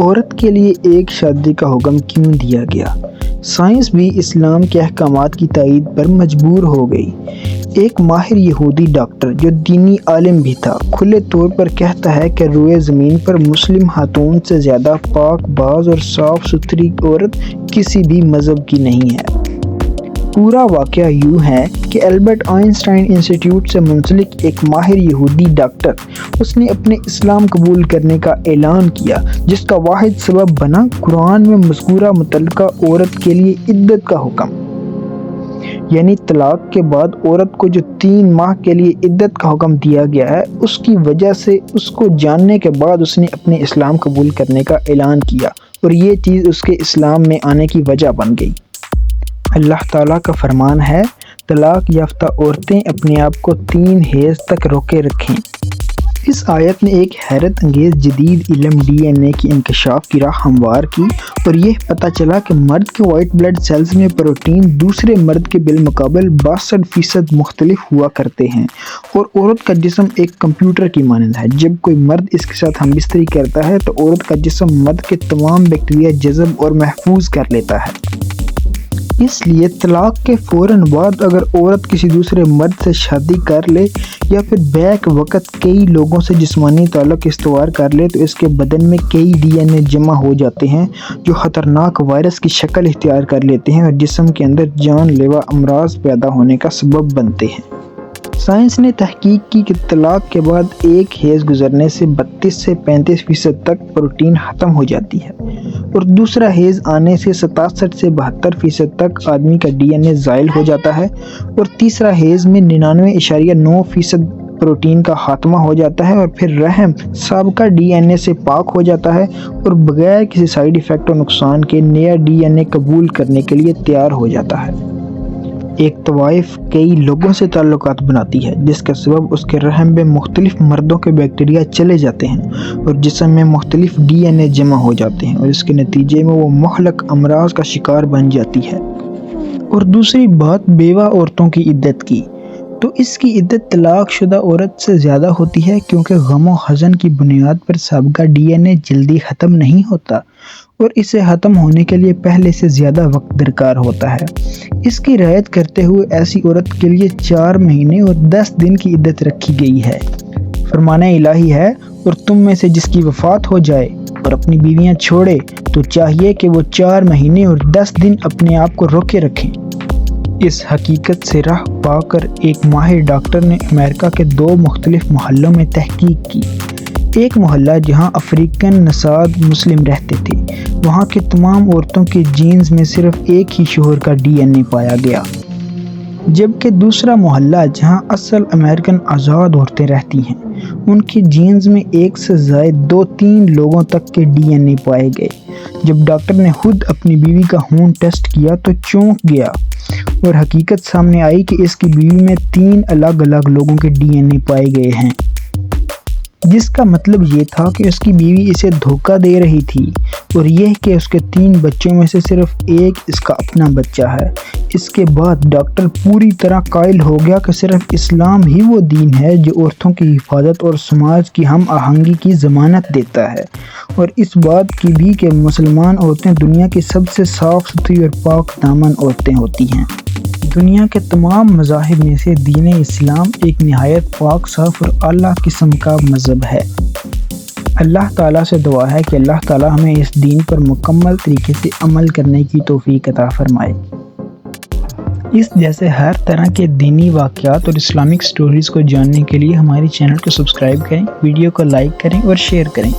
عورت کے لیے ایک شادی کا حکم کیوں دیا گیا؟ سائنس بھی اسلام کے احکامات کی تائید پر مجبور ہو گئی۔ ایک ماہر یہودی ڈاکٹر جو دینی عالم بھی تھا کھلے طور پر کہتا ہے کہ روئے زمین پر مسلم خاتون سے زیادہ پاک باز اور صاف ستھری عورت کسی بھی مذہب کی نہیں ہے۔ پورا واقعہ یوں ہے کہ البرٹ آئنسٹائن انسٹی ٹیوٹ سے منسلک ایک ماہر یہودی ڈاکٹر اس نے اپنے اسلام قبول کرنے کا اعلان کیا، جس کا واحد سبب بنا قرآن میں مذکورہ متعلقہ عورت کے لیے عدت کا حکم، یعنی طلاق کے بعد عورت کو جو 3 ماہ کے لیے عدت کا حکم دیا گیا ہے، اس کی وجہ سے اس کو جاننے کے بعد اس نے اپنے اسلام قبول کرنے کا اعلان کیا اور یہ چیز اس کے اسلام میں آنے کی وجہ بن گئی۔ اللہ تعالیٰ کا فرمان ہے، طلاق یافتہ عورتیں اپنے آپ کو 3 حیض تک روکے رکھیں۔ اس آیت نے ایک حیرت انگیز جدید علم ڈی این اے کی انکشاف کی راہ ہموار کی اور یہ پتہ چلا کہ مرد کے وائٹ بلڈ سیلز میں پروٹین دوسرے مرد کے بالمقابل 62% مختلف ہوا کرتے ہیں، اور عورت کا جسم ایک کمپیوٹر کی مانند ہے۔ جب کوئی مرد اس کے ساتھ ہم بستری کرتا ہے تو عورت کا جسم مرد کے تمام بیکٹیریا جذب اور محفوظ کر لیتا ہے۔ اس لیے طلاق کے فوراً بعد اگر عورت کسی دوسرے مرد سے شادی کر لے یا پھر بیک وقت کئی لوگوں سے جسمانی تعلق استوار کر لے تو اس کے بدن میں کئی ڈی این اے جمع ہو جاتے ہیں جو خطرناک وائرس کی شکل اختیار کر لیتے ہیں اور جسم کے اندر جان لیوا امراض پیدا ہونے کا سبب بنتے ہیں۔ سائنس نے تحقیق کی کہ طلاق کے بعد ایک حیض گزرنے سے 32 سے 35% تک پروٹین ختم ہو جاتی ہے اور دوسرا حیض آنے سے 67 سے 72% تک آدمی کا ڈی این اے زائل ہو جاتا ہے اور تیسرا حیض میں 99.9% پروٹین کا خاتمہ ہو جاتا ہے اور پھر رحم سابقہ ڈی این اے سے پاک ہو جاتا ہے اور بغیر کسی سائیڈ ایفیکٹ اور نقصان کے نیا ڈی این اے قبول کرنے کے لیے تیار ہو جاتا ہے۔ ایک طوائف کئی لوگوں سے تعلقات بناتی ہے جس کا سبب اس کے رحم میں مختلف مردوں کے بیکٹیریا چلے جاتے ہیں اور جسم میں مختلف ڈی این اے جمع ہو جاتے ہیں اور اس کے نتیجے میں وہ مہلک امراض کا شکار بن جاتی ہے۔ اور دوسری بات بیوہ عورتوں کی عدت کی، تو اس کی عدت طلاق شدہ عورت سے زیادہ ہوتی ہے کیونکہ غم و حزن کی بنیاد پر سابقہ ڈی این اے جلدی ختم نہیں ہوتا اور اسے ختم ہونے کے لیے پہلے سے زیادہ وقت درکار ہوتا ہے۔ اس کی رعایت کرتے ہوئے ایسی عورت کے لیے 4 مہینے اور 10 دن کی عدت رکھی گئی ہے۔ فرمان الہی ہے، اور تم میں سے جس کی وفات ہو جائے اور اپنی بیویاں چھوڑے تو چاہیے کہ وہ 4 مہینے اور 10 دن اپنے آپ کو روکے رکھیں۔ اس حقیقت سے راہ پا کر ایک ماہر ڈاکٹر نے امریکہ کے 2 مختلف محلوں میں تحقیق کی۔ ایک محلہ جہاں افریقن نژاد مسلم رہتے تھے، وہاں کے تمام عورتوں کے جینز میں صرف ایک ہی شوہر کا ڈی این اے پایا گیا، جبکہ دوسرا محلہ جہاں اصل امریکن آزاد عورتیں رہتی ہیں، ان کے جینز میں 1 سے زائد 2-3 لوگوں تک کے ڈی این اے پائے گئے۔ جب ڈاکٹر نے خود اپنی بیوی کا خون ٹیسٹ کیا تو چونک گیا اور حقیقت سامنے آئی کہ اس کی بیوی میں 3 الگ الگ لوگوں کے ڈی این اے پائے گئے ہیں، جس کا مطلب یہ تھا کہ اس کی بیوی اسے دھوکہ دے رہی تھی، اور یہ کہ اس کے 3 بچوں میں سے صرف ایک اس کا اپنا بچہ ہے۔ اس کے بعد ڈاکٹر پوری طرح قائل ہو گیا کہ صرف اسلام ہی وہ دین ہے جو عورتوں کی حفاظت اور سماج کی ہم آہنگی کی ضمانت دیتا ہے، اور اس بات کی بھی کہ مسلمان عورتیں دنیا کی سب سے صاف ستھری اور پاک دامن عورتیں ہوتی ہیں۔ دنیا کے تمام مذاہب میں سے دین اسلام ایک نہایت پاک صاف اور اعلیٰ قسم کا مذہب ہے۔ اللہ تعالیٰ سے دعا ہے کہ اللہ تعالیٰ ہمیں اس دین پر مکمل طریقے سے عمل کرنے کی توفیق عطا فرمائے۔ اس جیسے ہر طرح کے دینی واقعات اور اسلامک سٹوریز کو جاننے کے لیے ہمارے چینل کو سبسکرائب کریں، ویڈیو کو لائک کریں اور شیئر کریں۔